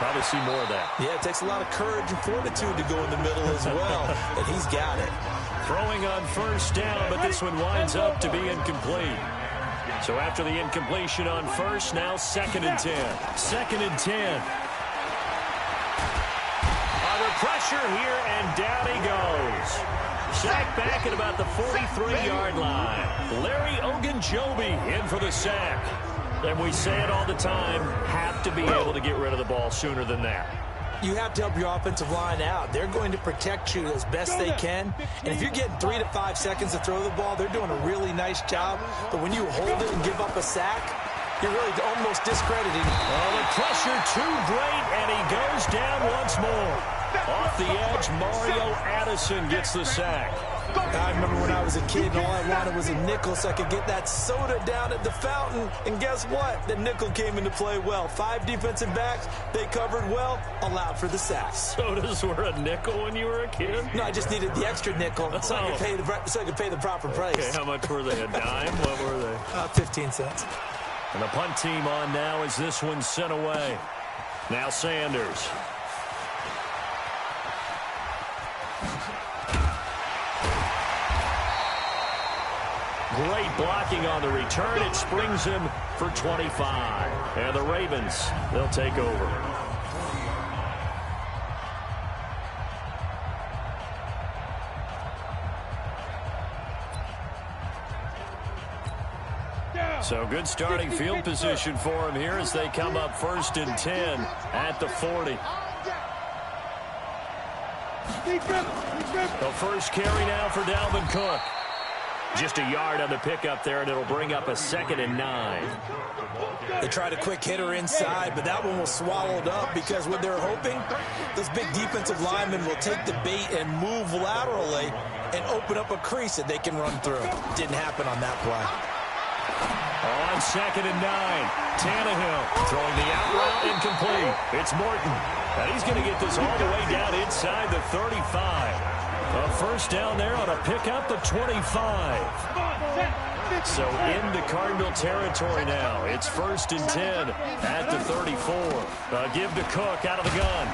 Probably see more of that. Yeah, it takes a lot of courage and fortitude to go in the middle as well, and he's got it. Throwing on first down, but this one winds up to be incomplete. So after the incompletion on first, now 2nd and 10. 2nd and 10. Under pressure here, and down he goes. Sack back at about the 43-yard line. Larry Ogunjobi in for the sack. And we say it all the time, have to be able to get rid of the ball sooner than that. You have to help your offensive line out. They're going to protect you as best they can. And if you're getting 3 to 5 seconds to throw the ball, they're doing a really nice job. But when you hold it and give up a sack, you're really almost discrediting. Oh, the pressure too great, and he goes down once more. Off the edge, Mario Addison gets the sack. I remember when I was a kid and all I wanted was a nickel so I could get that soda down at the fountain. And guess what? The nickel came into play well. 5 defensive backs, they covered well, allowed for the sacks. Sodas were a nickel when you were a kid? No, I just needed the extra nickel so I could pay the proper price. Okay, how much were they? A dime? What were they? 15 cents. And the punt team on now as this one's sent away. Now Sanders. Great blocking on the return. It springs him for 25. And the Ravens, they'll take over. So good starting field position for him here as they come up 1st and 10 at the 40. The first carry now for Dalvin Cook. Just a yard on the pickup there, and it'll bring up a 2nd and 9. They tried a quick hitter inside, but that one was swallowed up because what they're hoping, those big defensive linemen will take the bait and move laterally and open up a crease that they can run through. Didn't happen on that play. On 2nd and 9, Tannehill throwing the out route incomplete. It's Morton, and he's going to get this all the way down inside the 35. A first down there on a pickup of 25. So into Cardinal territory now. It's 1st and 10 at the 34. Give to Cook out of the gun.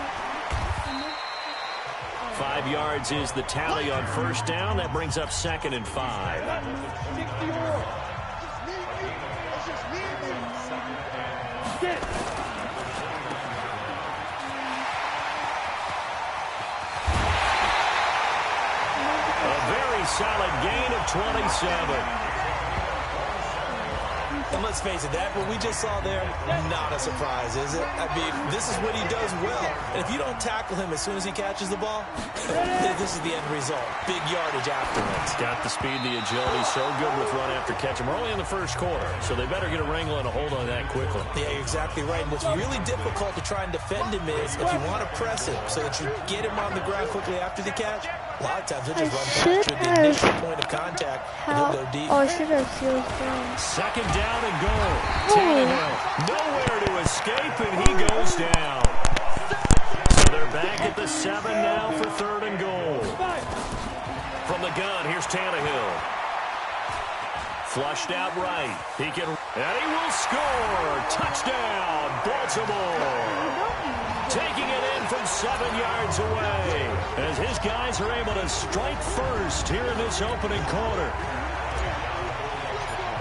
5 yards is the tally on first down. That brings up 2nd and 5. Solid gain of 27. And let's face it, that what we just saw there, not a surprise, is it? I mean, this is what he does well. And if you don't tackle him as soon as he catches the ball, this is the end result. Big yardage afterwards. Got the speed, the agility, so good with run after catch. And we're only in the first quarter, so they better get a wrangle and a hold on that quickly. Yeah, you're exactly right. And what's really difficult to try and defend him is if you want to press him so that you get him on the ground quickly after the catch, a lot of times he'll just run past you at the initial point of contact and he'll go deep. Second down and goal. Tannehill nowhere to escape, and he goes down. So they're back at the 7 now for 3rd and goal. From the gun, here's Tannehill. Flushed out right. He can, and he will score. Touchdown, Baltimore. Taking it in from 7 yards away as his guys are able to strike first here in this opening quarter.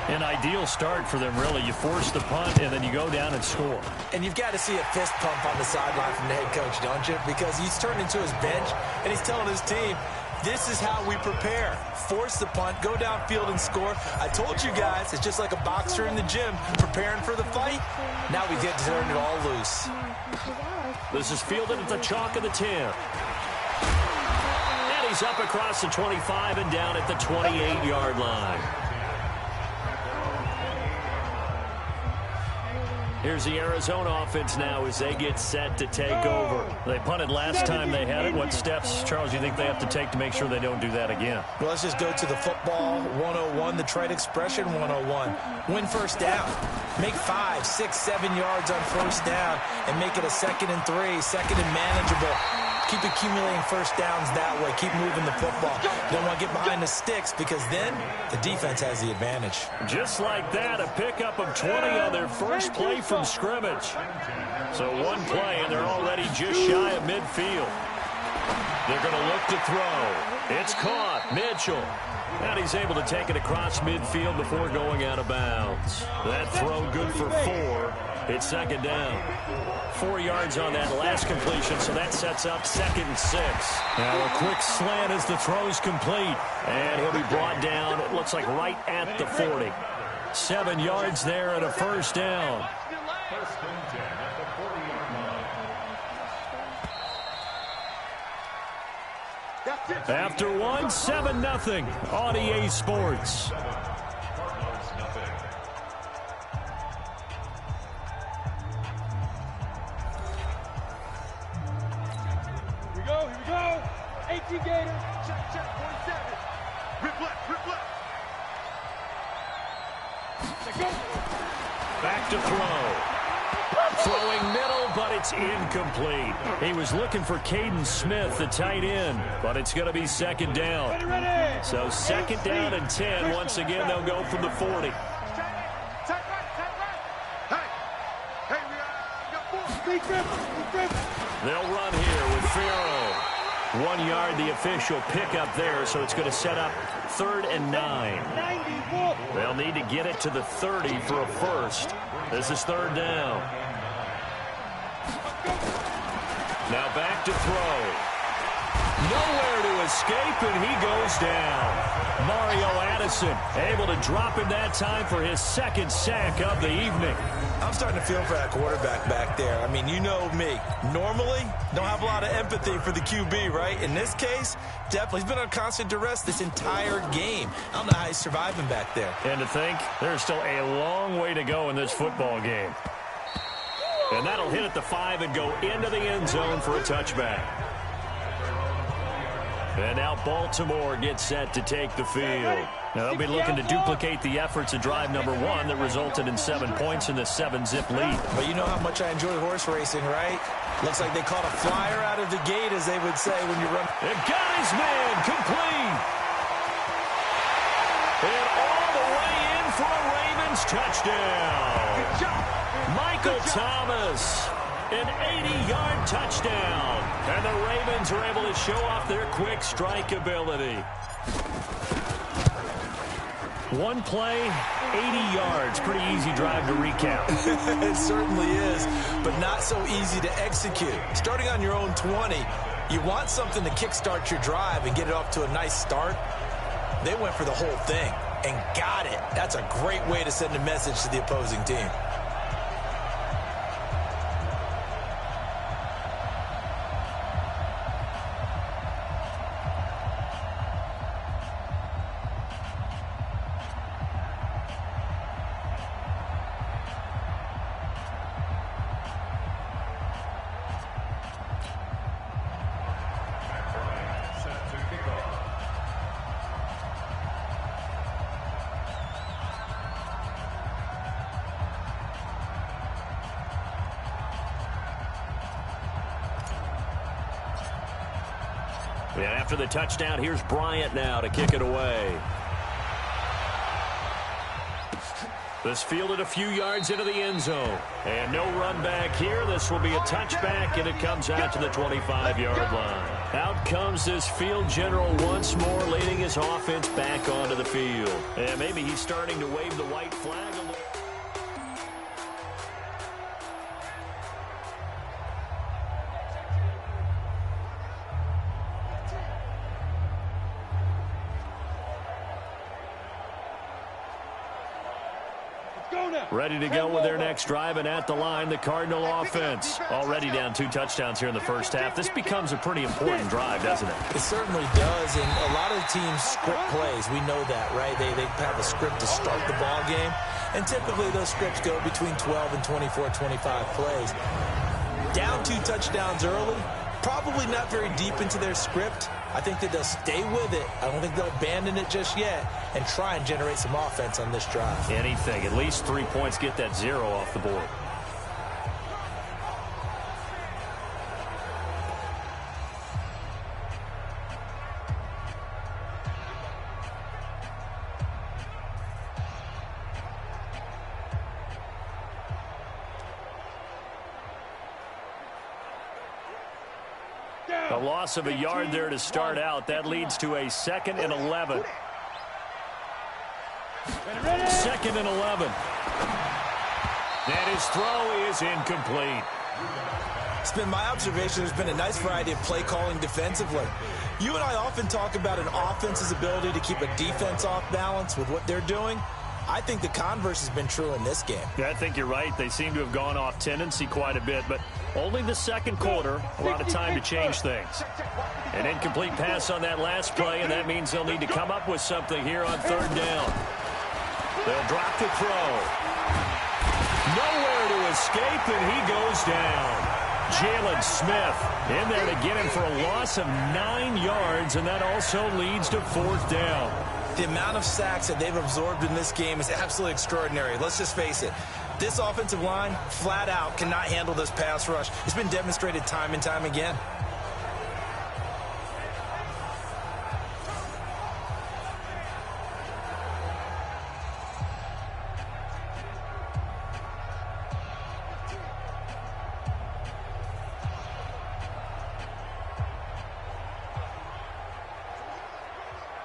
An ideal start for them, really. You force the punt, and then you go down and score. And you've got to see a fist pump on the sideline from the head coach, don't you? Because he's turned into his bench, and he's telling his team, this is how we prepare. Force the punt, go downfield and score. I told you guys, it's just like a boxer in the gym preparing for the fight. Now we get to turn it all loose. This is fielded at the chalk of the 10. And he's up across the 25 and down at the 28-yard line. Here's the Arizona offense now as they get set to take over. They punted last time they had it. What steps, Charles, do you think they have to take to make sure they don't do that again? Well, let's just go to the football 101, the trade expression 101. Win first down. Make 5, 6, 7 yards on first down and make it a 2nd and 3, 2nd and manageable. Keep accumulating first downs that way. Keep moving the football. You don't want to get behind the sticks because then the defense has the advantage. Just like that, a pickup of 20 on their first play from scrimmage. So one play, and they're already just shy of midfield. They're going to look to throw. It's caught. Mitchell. And he's able to take it across midfield before going out of bounds. That throw good for 4. It's second down. 4 yards on that last completion, so that sets up 2nd and 6. Now a quick slant as the throw's complete. And he'll be brought down, it looks like right at the 40. 7 yards there and a first down. After one, 7-0 on EA Sports. Here we go. 18 Gators. Check, 47. Rip left. Let's go. Back to throw. Throwing middle, but it's incomplete. He was looking for Caden Smith, the tight end, but it's going to be second down. Ready. So second down and 10. Once again, they'll go from the 40. Check right. Hey, we got 4. Speak grip. They'll run here with Farrell. 1 yard, the official pickup there, so it's going to set up 3rd and 9. 94. They'll need to get it to the 30 for a first. This is 3rd down. Now back to throw. Nowhere to escape, and he goes down. Mario Addison able to drop him that time for his 2nd sack of the evening. I'm starting to feel for that quarterback back there. I mean, you know me. Normally, don't have a lot of empathy for the QB, right? In this case, definitely. He's been on constant duress this entire game. I don't know how he's surviving back there. And to think, there's still a long way to go in this football game. And that'll hit at the 5 and go into the end zone for a touchback. And now Baltimore gets set to take the field. Now they'll be looking to duplicate the efforts of drive number 1 that resulted in 7 points in the 7-zip lead. But you know how much I enjoy horse racing, right? Looks like they caught a flyer out of the gate, as they would say when you run. They've got his man complete. And all the way in for a Ravens touchdown. Michael Thomas, an 80-yard touchdown. And the Ravens are able to show off their quick strike ability. One play, 80 yards. Pretty easy drive to recap. It certainly is, but not so easy to execute. Starting on your own 20, you want something to kickstart your drive and get it off to a nice start. They went for the whole thing and got it. That's a great way to send a message to the opposing team. And after the touchdown, here's Bryant now to kick it away. This fielded a few yards into the end zone. And no run back here. This will be a touchback, and it comes out to the 25-yard line. Out comes this field general once more, leading his offense back onto the field. And maybe he's starting to wave the white flag a little. Ready to go with their next drive, and at the line, the Cardinal offense. Already down 2 touchdowns here in the first half. This becomes a pretty important drive, doesn't it? It certainly does, and a lot of teams script plays. We know that, right? They have a script to start the ball game, and typically those scripts go between 12 and 24, 25 plays. Down 2 touchdowns early, probably not very deep into their script. I think that they'll stay with it. I don't think they'll abandon it just yet and try and generate some offense on this drive. Anything. At least 3 points, get that 0 off the board. A loss of a yard there to start out. That leads to a 2nd and 11. 2nd and 11. And his throw is incomplete. It's been my observation there's been a nice variety of play calling defensively. You and I often talk about an offense's ability to keep a defense off balance with what they're doing. I think the converse has been true in this game. Yeah, I think you're right. They seem to have gone off tendency quite a bit, but only the second quarter, a lot of time to change things. An incomplete pass on that last play, and that means they'll need to come up with something here on 3rd down. They'll drop the throw. Nowhere to escape, and he goes down. Jalen Smith in there to get him for a loss of 9 yards, and that also leads to 4th down. The amount of sacks that they've absorbed in this game is absolutely extraordinary. Let's just face it. This offensive line, flat out, cannot handle this pass rush. It's been demonstrated time and time again.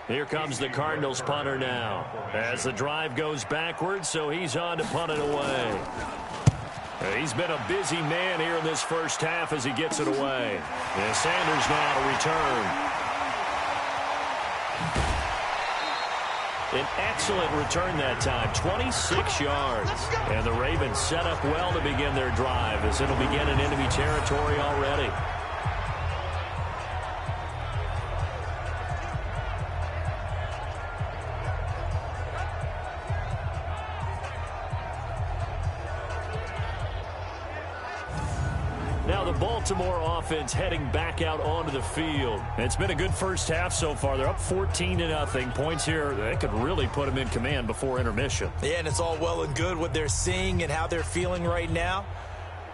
Here comes the Cardinals punter now. As the drive goes backwards, so he's on to punt it away. He's been a busy man here in this first half as he gets it away. And Sanders now to return. An excellent return that time, 26 yards. And the Ravens set up well to begin their drive as it'll begin in enemy territory already. Now the Baltimore offense heading back out onto the field. It's been a good first half so far. They're up 14-0. Points here, that could really put them in command before intermission. Yeah, and it's all well and good what they're seeing and how they're feeling right now.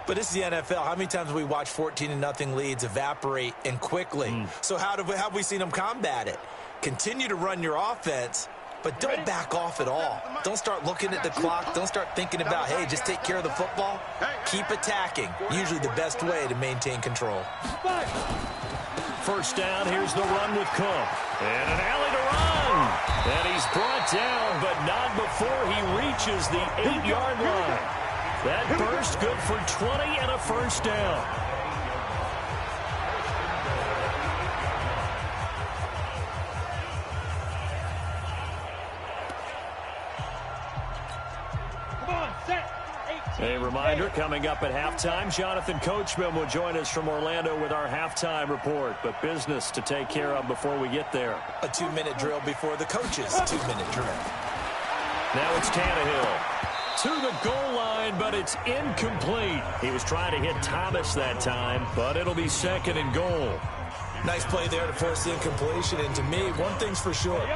But it's the NFL. How many times have we watched 14-0 leads evaporate and quickly? So how have we seen them combat it? Continue to run your offense, but don't back off at all. Don't start looking at the clock. Don't start thinking about, hey, just take care of the football. Keep attacking. Usually the best way to maintain control. First down, here's the run with Cook. And an alley to run. And he's brought down, but not before he reaches the 8-yard line. That burst good for 20 and a first down. A reminder, coming up at halftime, Jonathan Coachman will join us from Orlando with our halftime report. But business to take care of before we get there. A 2-minute drill before the coach's 2-minute drill. Now it's Tannehill to the goal line, but it's incomplete. He was trying to hit Thomas that time, but it'll be 2nd and goal. Nice play there to force the incompletion. And to me, one thing's for sure.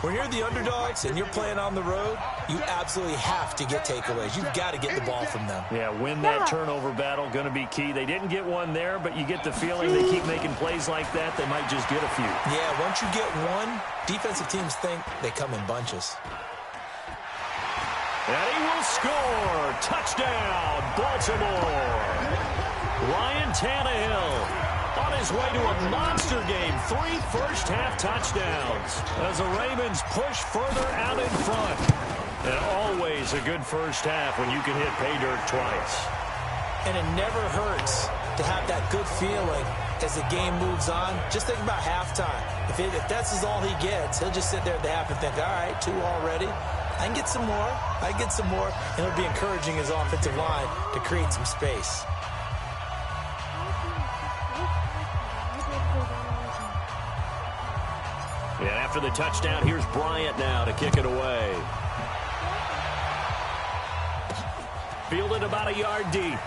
When you're the underdogs and you're playing on the road, you absolutely have to get takeaways. You've got to get the ball from them. Yeah, win that turnover battle, going to be key. They didn't get one there, but you get the feeling they keep making plays like that, they might just get a few. Yeah, once you get one, defensive teams think they come in bunches. And he will score. Touchdown, Baltimore. Ryan Tannehill on his way to a monster game. 3 first-half touchdowns as the Ravens push further out in front. And always a good first half when you can hit pay dirt twice. And it never hurts to have that good feeling as the game moves on. Just think about halftime. If that's all he gets, he'll just sit there at the half and think, all right, 2 already. I can get some more. I can get some more. And it'll be encouraging his offensive line to create some space. And after the touchdown, here's Bryant now to kick it away. Fielded about a yard deep.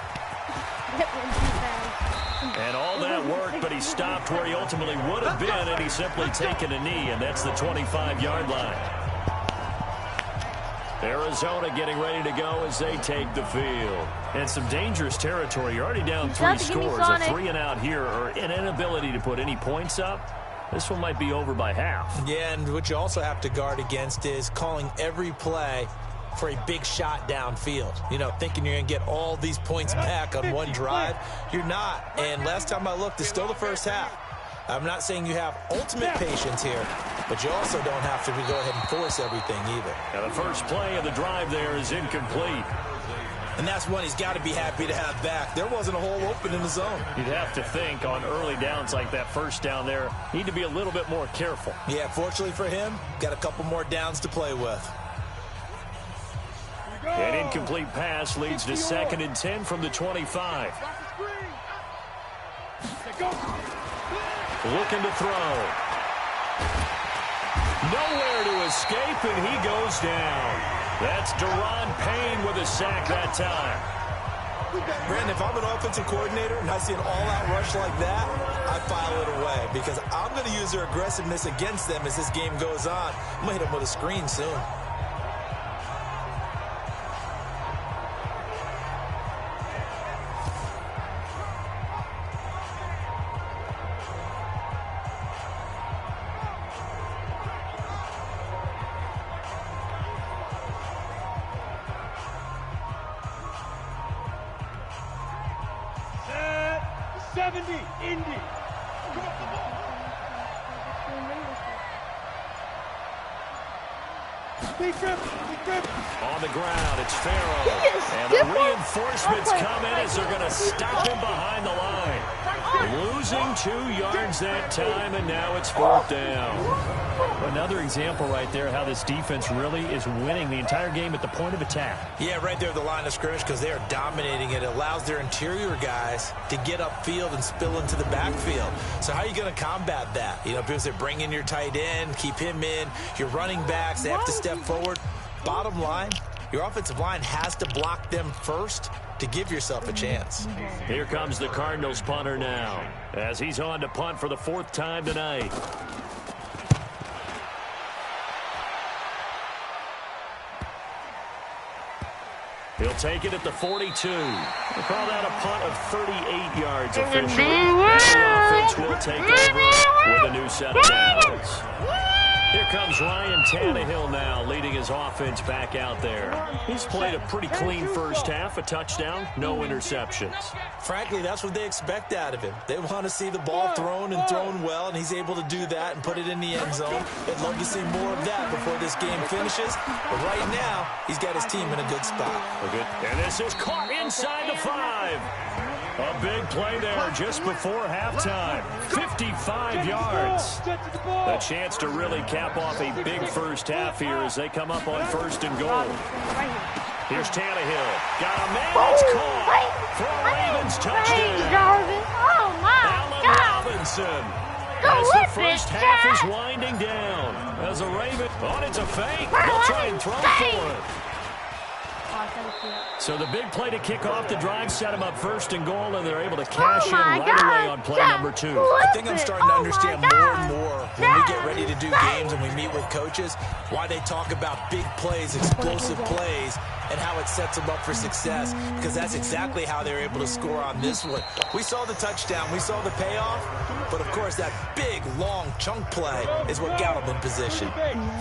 And all that work, but he stopped where he ultimately would have been, and he's simply taken a knee, and that's the 25-yard line. Arizona getting ready to go as they take the field. And some dangerous territory. You're already down 3 scores. A 3-and-out here, or an inability to put any points up. This one might be over by half. Yeah, and what you also have to guard against is calling every play for a big shot downfield. You know, thinking you're going to get all these points back on one drive. You're not. And last time I looked, it's still the first half. I'm not saying you have ultimate patience here, but you also don't have to go ahead and force everything either. Now the first play of the drive there is incomplete. And that's one he's got to be happy to have back. There wasn't a hole open in the zone. You'd have to think on early downs like that first down there, need to be a little bit more careful. Yeah, fortunately for him, got a couple more downs to play with. An incomplete pass leads to 2nd and 10 from the 25. Looking to throw. Nowhere to escape, and he goes down. That's Daron Payne with a sack that time. Brandon, if I'm an offensive coordinator and I see an all-out rush like that, I file it away because I'm going to use their aggressiveness against them as this game goes on. I'm going to hit them with a screen soon. On the ground, it's Farrell. And the reinforcements come in as they're going to stop him behind the line. Losing 2 yards that time, and now it's 4th down. Another example right there how this defense really is winning the entire game at the point of attack. Yeah, right there at the line of scrimmage because they are dominating it. It allows their interior guys to get upfield and spill into the backfield. So how are you going to combat that? You know, because they bring in your tight end, keep him in. Your running backs, they have to step forward. Bottom line, your offensive line has to block them first to give yourself a chance. Here comes the Cardinals punter now as he's on to punt for the 4th time tonight. He'll take it at the 42. We'll call that a punt of 38 yards officially. And the offense will take over with a new set of downs. Here comes Ryan Tannehill now, leading his offense back out there. He's played a pretty clean first half, a touchdown, no interceptions. Frankly, that's what they expect out of him. They want to see the ball thrown and thrown well, and he's able to do that and put it in the end zone. They'd love to see more of that before this game finishes. But right now, he's got his team in a good spot. And this is caught inside the 5. A big play there just before halftime. 55 yards. A chance to really cap off a big first half here as they come up on 1st and goal. Here's Tannehill. Got a man. It's caught for a Ravens touchdown. Oh, my Allen Robinson. As the first half is winding down. As a Raven. Oh, it's a fake. They'll try and throw for it. So the big play to kick off the drive set him up 1st and goal, and they're able to cash in right away on play number 2. I think I'm starting to understand more and more when we get ready to do games and we meet with coaches why they talk about big plays, explosive plays, and how it sets them up for success, because that's exactly how they're able to score on this one. We saw the touchdown, we saw the payoff, but of course that big, long chunk play is what got them in position.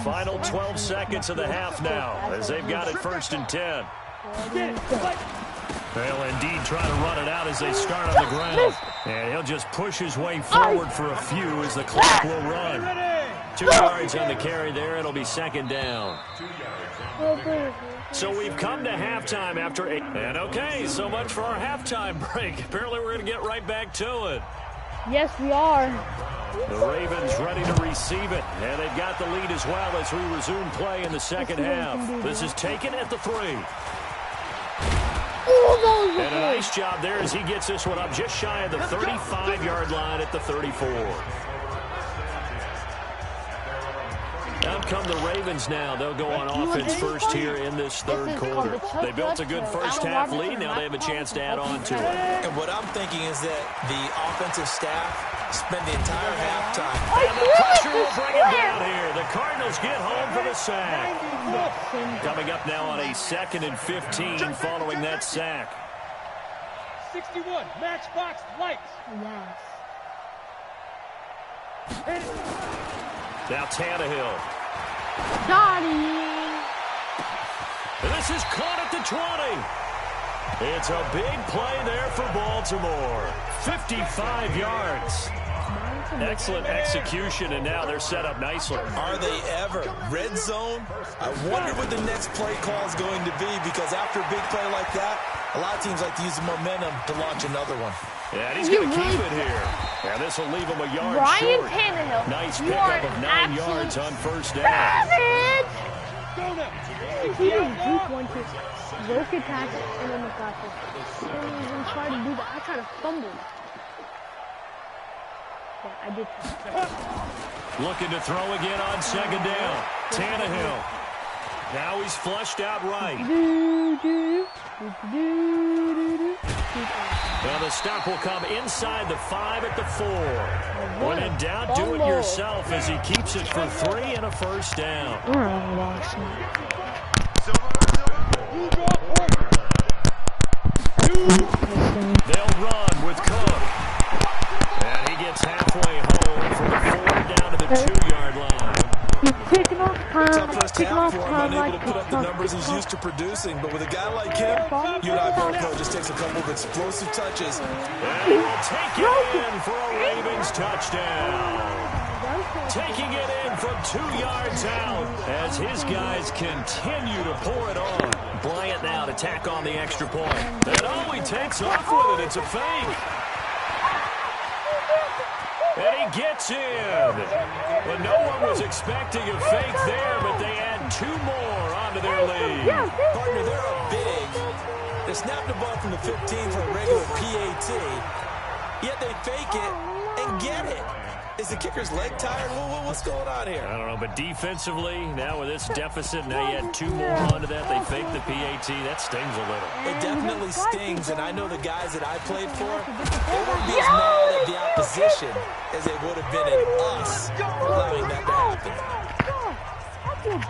Final 12 seconds of the half now as they've got it 1st and 10. They'll indeed try to run it out as they start on the ground. And he'll just push his way forward for a few as the clock will run. 2 yards on the carry there. It'll be 2nd down. So we've come to halftime after 8. And okay, so much for our halftime break. Apparently we're going to get right back to it. Yes, we are. The Ravens ready to receive it. And they've got the lead as well as we resume play in the second half. This is taken at the 3. And a nice job there as he gets this one up just shy of the 35-yard line at the 34. Out come the Ravens now. They'll go on offense first here in this 3rd quarter. They built a good first half lead. Now they have a chance to add on to it. And what I'm thinking is that the offensive staff spend the entire halftime. And the pressure will bring it down here. The Cardinals get home for the sack. Coming up now on a 2nd and 15 following that sack. 61, Matchbox Lights. Yes. Now Tannehill. Got him. And this is caught at the 20. It's a big play there for Baltimore. 55 yards. Excellent execution, and now they're set up nicely. Are they ever? Red zone? I wonder what the next play call is going to be, because after a big play like that, a lot of teams like to use the momentum to launch another one. Yeah, and he's going to keep it here. And this will leave him a yard Ryan short. Tannehill, Nice you pickup are of 9 yards on first down. savage! He didn't juke one to broke a tackle and then got this. I didn't even try to do that. I tried to fumble. Yeah, I did. Looking to throw again on second down. Tannehill. Now he's flushed out right. Well, the stop will come inside the 5 at the 4. When in doubt, do it yourself as he keeps it for 3 and a first down. They'll run with Cook. And he gets halfway home from the 4 down to the 2-yard line. Tough first half for him, unable to put up the numbers he's used to producing. But with a guy like him, you and I both know it just takes a couple of explosive touches. And he'll take it in for a Ravens touchdown. Taking it in from 2 yards out as his guys continue to pour it on. Bryant now to tack on the extra point. And he takes off with it. It's a fake. And he gets in. But no one was expecting a fake there, but they add 2 more onto their lead. Partner, they're up big. They snap the ball from the 15 for a regular PAT, yet they fake it and get it. Is the kicker's leg tired? What's going on here? I don't know, but defensively, now with this deficit, now you add 2 more onto that. They fake the PAT. That stings a little. It definitely stings, and I know the guys that I played for, they wouldn't be as mad at the opposition as they would have been at us for allowing that to happen.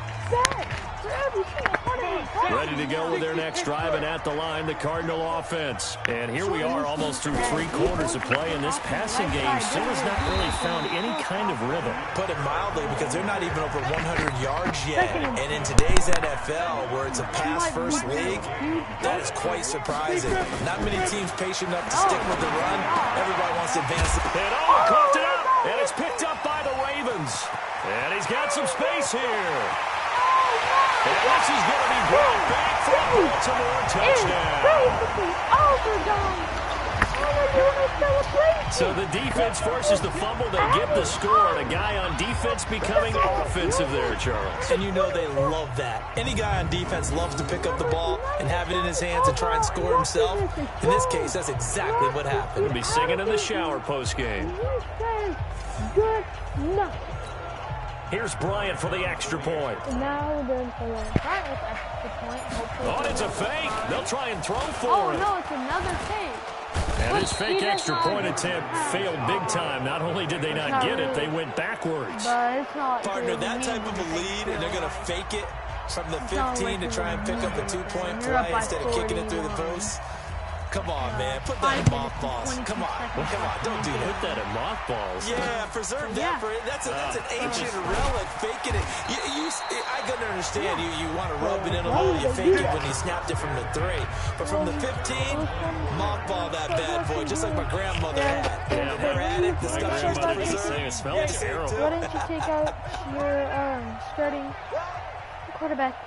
Ready to go with their next drive, and at the line, the Cardinal offense. And here we are almost through 3 quarters of play, and this passing game still has not really found any kind of rhythm. Put it mildly, because they're not even over 100 yards yet. And in today's NFL, where it's a pass-first league, that is quite surprising. Not many teams patient enough to stick with the run. Everybody wants to advance. And coughed it up, and it's picked up by the Ravens. And he's got some space here. And this is going to be brought back for a Baltimore touchdown. So the defense forces the fumble. They get the score. And a guy on defense becoming offensive there, Charles. And you know they love that. Any guy on defense loves to pick up the ball and have it in his hands and try and score himself. In this case, that's exactly what happened. He'll be singing in the shower post-game. Good enough. Here's Bryant for the extra point. Now they're for Bryant with the extra point. Oh, it's a fake. They'll try and throw for it. Oh, no, it's another fake. And his fake extra point attempt failed big time. Not only did they not get it, they went backwards. But it's not Partner, that type of a lead, and they're going to fake it from the 15 to try and pick up a 2-point play instead of kicking it through the post. Come on, man. Put that in mothballs. Come on. Don't do that. Put that in mothballs. Yeah, preserve that. That's an ancient relic. Faking it. I couldn't understand. You want to rub it in a little. You fake it when you snapped it from the 3. But from the 15, mothball that bad boy, just like my grandmother had. Yeah, her had it. The stuff she used to preserve. It smells terrible. Why didn't you take out your starting quarterback?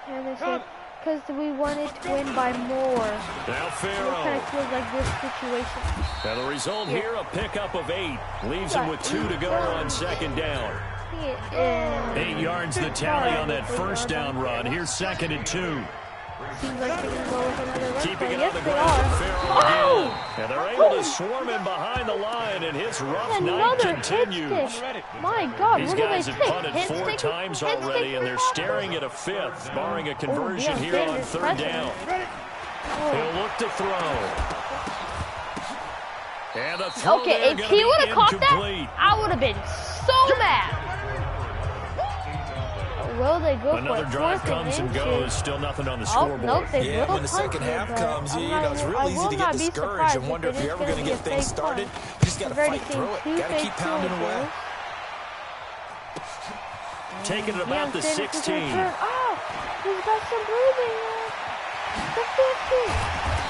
And they said, because we wanted to win by more. Now It Farrell. kind of feels like this situation. And the result here, a pickup of 8. Leaves him with 2 to go on second down. 8 yards the tally on that first down run. Here's 2nd and 2. Seems like they're going to go with another run. Keeping it Yes, on the they ground. are. Farrell again. And they're able to swarm him behind the line, and his rough night Another continues. hit stick. My God, These what do they guys have pick? punted Hit 4 stick? times Hit already, stick and they're for staring at a 5th, barring a conversion Deion here on Sanders 3rd pressing. down. Oh. He'll look to throw. And a throw Okay, there if gonna he be would have caught incomplete. that, I would have been so mad. Will they go Another for it? drive 4th comes and inches. goes. Still nothing on the Oh, scoreboard. nope, they Yeah, will when the second punt it, half but comes, I'm you not know, it's even- real I easy will to not get be discouraged surprised and wonder if it you're is ever going to gonna get be a things fake started. punt. You just got to I've already fight seen through it. 2 Got to fake keep pounding field away. goals. Taking it about the Deion Sanders is 16. return. Oh! He's got some breathing room. The 50.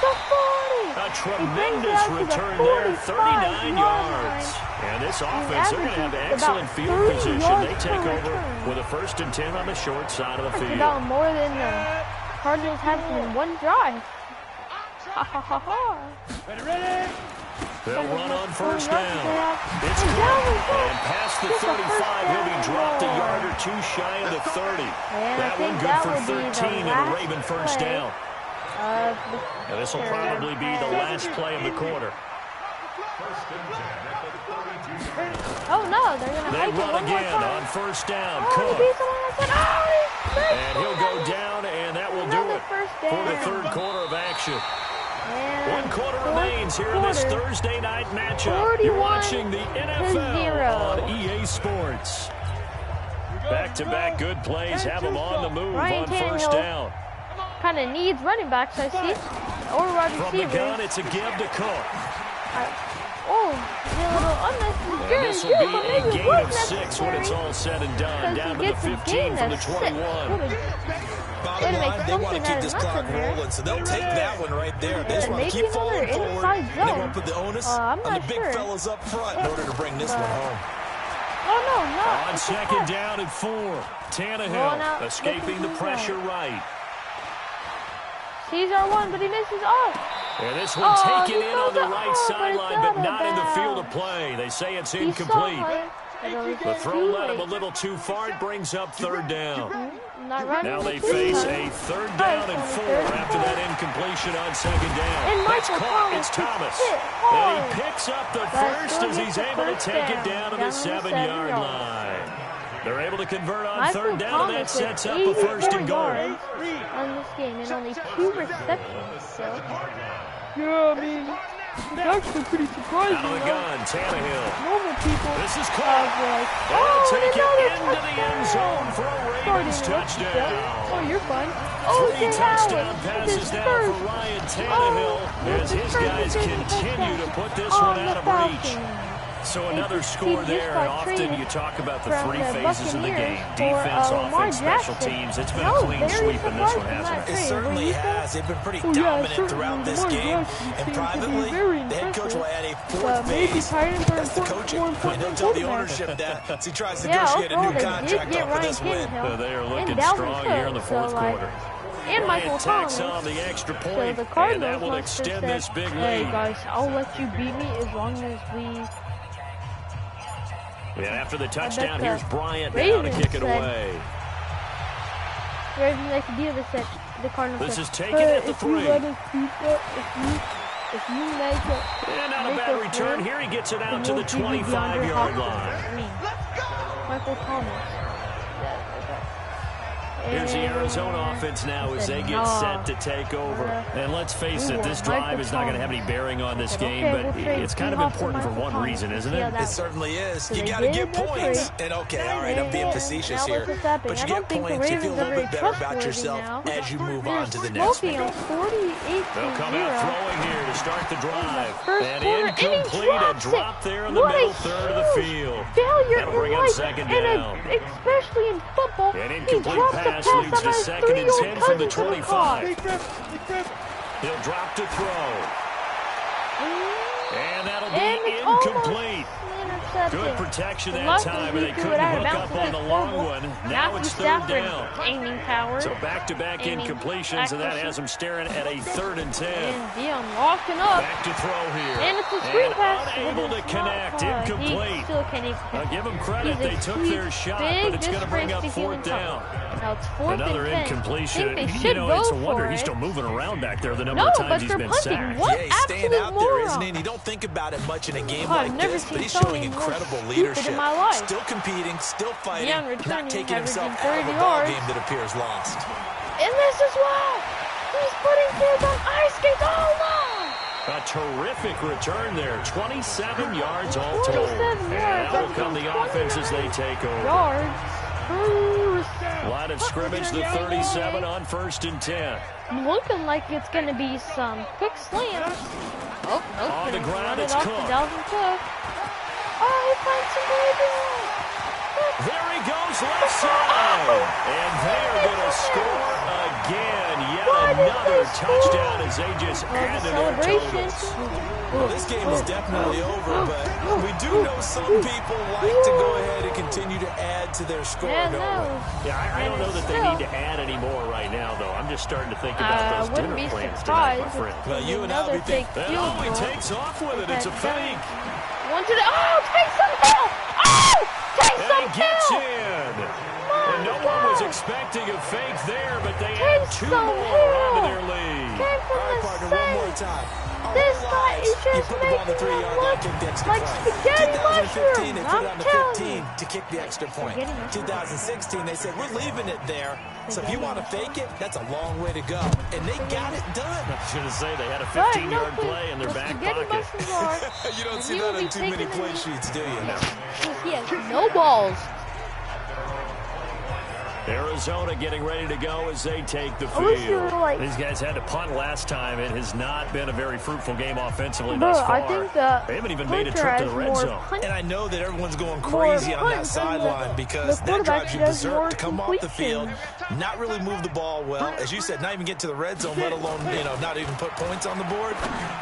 The 40. A tremendous return there, 39 yards. And this offense, they're going to have excellent field position. They take over with a 1st and 10 on the short side of the field. That's about more than the Cardinals have in one drive. Ha ha ha ha. Ready? They'll run on 1st down. It's Cook, and past the 35, he'll be dropped a yard or 2 shy of the 30. That one good for 13 and a Raven 1st down. And this will probably be the last play of the quarter. Oh no, they're going to They make it run one more again time. on 1st down. Oh, Cook. he beat someone else. And he'll go down, and that will do Another it first for the down. 3rd quarter of action. And 1 quarter fourth remains here in this quarter. Thursday night matchup. You're watching the NFL on EA Sports. Back-to-back good plays have them on the move Ryan on 1st Tannehill down. kind of needs running backs, I see. Or wide From the receivers. gun, it's a give to Cook. Oh, a little unnecessary. And this will be a gain of 6 when it's all said and done. Down to the 15 from the 21. Bottom line, they want to keep this clock rolling, so they'll take that one right there. They just want to keep falling forward, and they want to put the onus on the big fellas up front in order to bring this one home. Oh, no, not. On 2nd down and 4, Tannehill escaping the pressure right. He's our one, but he misses. And this one taken in on the right sideline, but not in the field of play. They say it's incomplete. The throw led him a little too far. It brings up 3rd down. Now they face a 3rd down and 4 after that incompletion on 2nd down. That's caught. It's Thomas. And he picks up the first as he's able to take it down to the 7-yard line. They're able to convert on 3rd down, and that sets up a 1st and goal. On this game, and only 2 receptions. So. Yeah, I mean, it's actually pretty surprising. Out of the gun, Tannehill. Normal people This is have caught. like, They'll take it another into the end zone for a Ravens touchdown. oh, you're fine. 3 touchdown passes now for Ryan Tannehill as his guys continue to put this one out of reach. So another score there, and often you talk about the 3 phases of the game. Defense, offense, special teams. It's been a clean sweep in this one, hasn't it? It certainly has. They've been pretty dominant throughout this game. And privately, the head coach will add a 4th phase. That's the coaching. And he'll tell the ownership that as he tries to negotiate a new contract off of this win. They are looking strong here in the 4th quarter. And Michael Tacks Thomas. on the extra So point, the and Cardinals that will must have extend said, this big Hey, lead. guys, I'll let you beat me as long as we... And after the touchdown, the here's Bryant now to Ravens kick it said- away. Ravens make a deal that said the Cardinals This said, is taken at the if you 3. let us beat it, if you make it... And not a make bad us return. win, Here he gets it then out to we'll the give you 25-yard DeAndre line. Hopkins. Michael Thomas. Here's the Arizona offense now as they get set to take over. And let's face it, this drive is not going to have any bearing on this game, but it's kind of important for one reason, isn't it? It certainly is. So You they got to did get the points. 3. And okay, all right, I'm being facetious Now here. what's happening? But you I don't get think the points, you feel a Ravens little are bit better very about trustworthy yourself now. as you move on to the They're next smoking one. on 48 They'll come out throwing here to start the drive. First And quarter, and he incomplete, a drops drop it. there in the What a middle third of the huge field. Failure That'll bring in up life, 2nd and down. especially in football. An He incomplete drops a pass pass leads that to has 2nd and 10 from the 3-yard 25. coverage. He'll drop to throw. And that'll And be it's incomplete. Intercepted. Good protection that Luckily, time, and he they threw couldn't it out of hook bounds up on the against long Louisville. one. Now Matthew it's 3rd Stafford, down. aiming power. So back-to-back Aiming incompletions, and that accuracy. has them staring at a 3rd and 10. And Dion locking up. Back to throw here. And it's a screen pass. Unable It to is connect. not caught. Incomplete. He still can't even I'll give them credit. He's a They took huge, their shot, big but it's going to bring up disgrace to 4th human down. Now it's 4th Another and 10. incompletion. I think they You should know, go it's a wonder for he's it. still moving around back there the number No, of but times he's they're been punting. sacked. What Yeah, he's staying absolute out there, moron. isn't he? And you don't think about it much in a game I've like never this, seen but he's somebody showing more incredible stupid leadership. in my life. Still competing, still fighting, Beyond returning, not taking himself averaging out of 30 a ball yards. game that appears lost. And this as well. He's putting kids on ice skates. Oh, no. A terrific return there. 27 yards all told. 27 yards. And out come the offense as they take over. Yards. Line of scrimmage, the 37 on 1st and 10. Looking like it's going to be some quick slants. Oh, nope. On the Gonna ground, run it it's off Cook. to Dalvin Cook. Oh, he finds some breathing room. There he goes left side. And they're going to score again. Yet another touchdown as they just add to their totals. Well, this game is definitely over, but we do know some people like to go ahead and continue to add to their score, don't we? Yeah, I don't know that they need to add any more right now, though. I'm just starting to think about those dinner plans tonight, my friend. Well, you and I will be thinking. Oh, he takes off with it. It's a fake. One to the, Taysom Hill! Taysom And he gets Hill! in. And no one was expecting a fake there, but they add 2 more onto their lead. Came from All right, the partner, same. one more time. This guy is just making the 3-yard line, kick the extra like point. spaghetti 2015, they mushroom. put it I'm on the telling 15 you. to kick the extra point. Spaghetti mushroom. 2016, they said, we're leaving it there. So if you want to fake it, that's a long way to go. And they got it done. I was going to say they had a Right, 15-yard no, play in their the back spaghetti pocket. mushrooms are, You don't and see you that will on be too many taking play them- sheets, do you? He has no balls. Arizona getting ready to go as they take the I wish you field. were like- These guys had to punt last time. It has not been a very fruitful game offensively Bro, thus far. I think the They haven't even made a punter trip to has the red more zone. punt- And I know that everyone's going More crazy on that punts than sideline because the that quarterback drives you does more berserk to come off the field, completions. not really move the ball well. As you said, not even get to the red zone, let alone, not even put points on the board.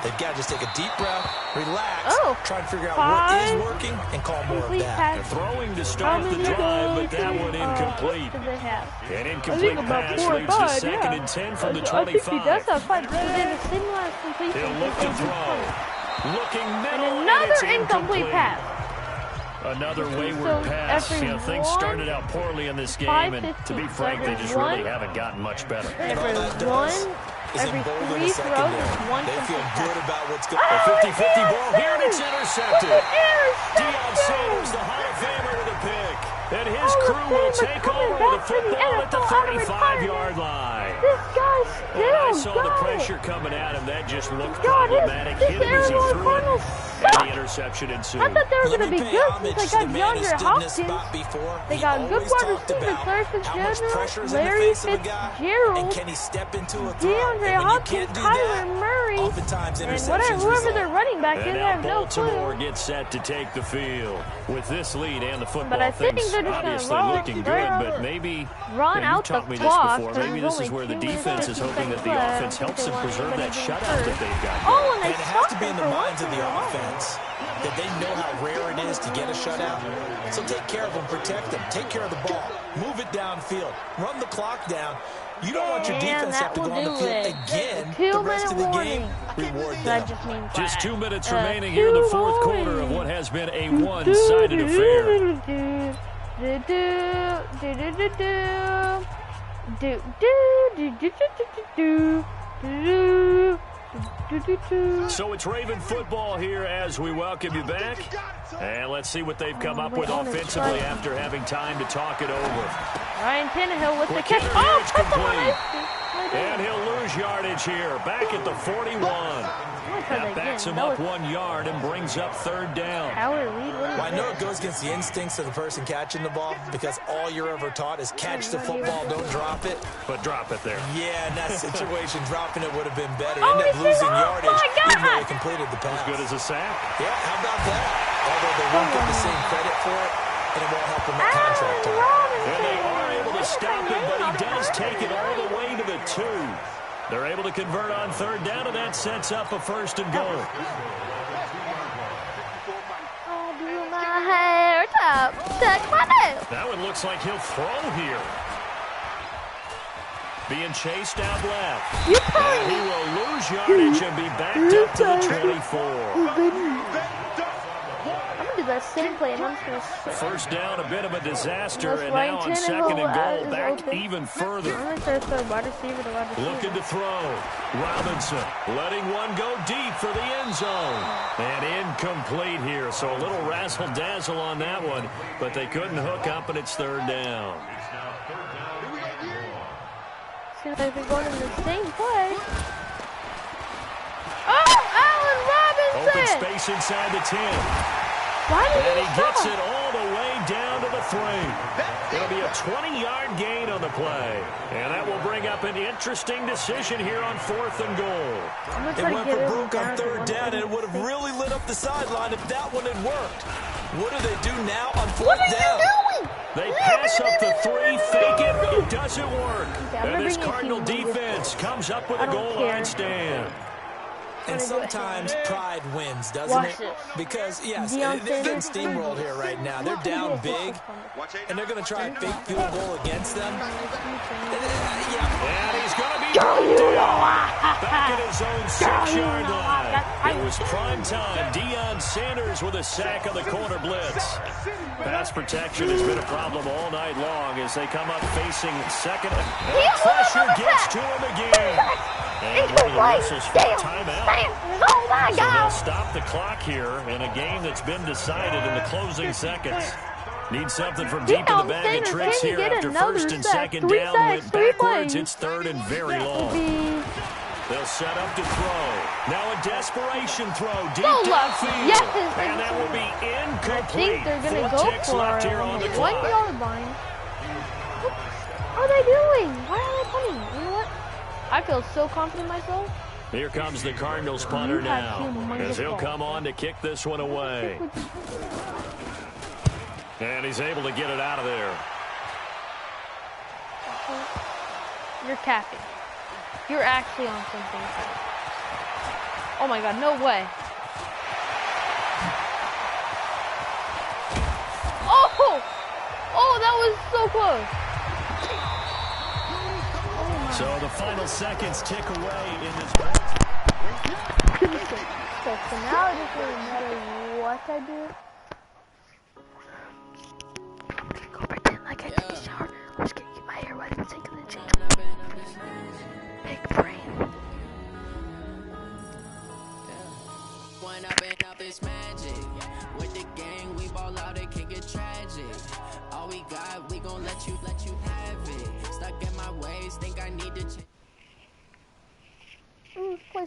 They've got to just take a deep breath, relax, try to figure out what is working, and call more of complete that. passes. They're throwing to How start the many drive, but goals that did one they- incomplete. did they have? An I incomplete think about pass 4 or leads to 5, second yeah. and 10 from the I think he 25. does have 5. But then the same last completion. He'll look to throw. Looking middle, And and another it's incomplete incomplete. pass. Another wayward So pass. every Things one, started out poorly in this game, and to 5-15. be frank, they just Every really one, haven't gotten much better. Every that one, does is every embolden 3 the throws secondary. is 1 They feel complete good pass. about what's going A on. 50-50 ball here, and it's intercepted. Deion Intercepted! Sanders, the Hall of Famer, with a pick. And his Hall of crew will Famer take coming over back the to the football at the NFL out of 35-yard line. This guy And I still saw the got pressure it. coming at him. That just looked God, problematic. this Hit him as he Arizona threw it, Cardinals and suck. the interception ensued. I thought they were Let going to me be pay good homage since to I the got man who DeAndre stood in this Hopkins. spot before. They He got good always wide talked receivers, about Larry how much Fitzgerald, pressure is in the Larry face of a guy, and Fitzgerald, can he step into a throw? DeAndre And when you Hopkins, can't do Kyler that, Murray, oftentimes and interceptions whoever result. their running back is, And I now have no Baltimore clue. gets set to take the field. With this lead and the football, But I think things they're just gonna obviously run. looking They're good, but gonna maybe run you out the taught me this clock. before. There's Maybe this is only where the 2 minutes defense is and hoping that 50 the seconds offense left. helps them They preserve wanna that get shutout first. that they've got Oh, going. and they And it has to be in the stopped minds of the them for offense that they know how rare it is to get a shutout. So take care of them, protect them, take care of the ball, move it downfield, run the clock down. You don't want your And defense to have to that go on the will field do it. again 2 the rest of the minute game. warning. Reward That them. just means Just 2 minutes remaining 2 here in the fourth warning. quarter of what has been a one-sided affair. So it's Raven football here as we welcome you back. And let's see what they've come up with offensively after having time to talk it over. Ryan Tannehill with the Quick catch. hitter, Oh, it's that's complete. complete. And he'll lose yardage here, back at the 41. That backs him up 1 yard and brings up third down. Power lead. Well, I know it goes against the instincts of the person catching the ball because all you're ever taught is catch the football, don't drop it. But drop it there. Yeah, in that situation, dropping it would have been better. Oh, End up this is- losing oh, yardage my God. even though they completed the pass. Good as a sack. Yeah, how about that? Although they won't get the same credit for it, and it won't help them at contract time. And they are able to stop it, but he does take it all the way to the 2. They're able to convert on third down, and that sets up a first and goal. I'll do my hair top, tuck my nails. Now it looks like he'll throw here. Being chased out left. You And he will lose yardage and be backed up to the 24. I'm gonna do that same play, and I'm just gonna. First down, a bit of a disaster, Unless and Ryan now on Tannehill, second and goal, is back open. even further. I'm gonna start the wide receiver to wide receiver. Looking to throw. Robinson letting one go deep for the end zone. And incomplete here, so a little razzle-dazzle on that one, but they couldn't hook up, and it's third down. Seems like they're going in the same play. Oh, Allen Open Robinson! space inside the 10. Why did And he gets stop? it all the way down to the 3. It'll be a 20-yard gain on the play. And that will bring up an interesting decision here on fourth and goal. I'm gonna It try to went get for him broke on down to third down, and it would have 136. really lit up the sideline if that one had worked. What do they do now on What fourth are down? you doing? They pass up the three, fake it. It doesn't work. And this Cardinal defense comes up with a goal line stand. And sometimes pride wins, doesn't it? Because, yes, they're getting steamrolled here right now. They're down big, and they're going to try a fake field goal against them. And he's going to be down back at his own 6-yard line. It was prime time. Deion Sanders with a sack on the corner blitz. Pass protection has been a problem all night long as they come up facing second. And pressure gets to him again. And one of the whistles for a timeout. Oh my So they'll stop the clock here in a game that's been decided in the closing seconds. Need something from deep in the bag of tricks here after first and second down. Went backwards. It's third and very long. They'll set up to throw. Now a desperation throw deep downfield. Yes. And that will be incomplete. I think they're going to 4 go ticks for left here on the clock. 1 yard line. What are they doing? Why are they punting? You know what? I feel so confident in myself. Here comes the Cardinals punter now as he'll come on to kick this one away. And he's able to get it out of there. You're capping. You're actually on something. Oh my God, no way. Oh! Oh, that was so close. So the final seconds tick away in this So now it doesn't really matter what I do. Go pretend like I take a shower. I'm just gonna get my hair wet and take the change. Big brain. One up and up is magic. With the gang, we ball out, it can get tragic. All we got, we gon' let you have it. Stuck in my ways, think I need to change. Play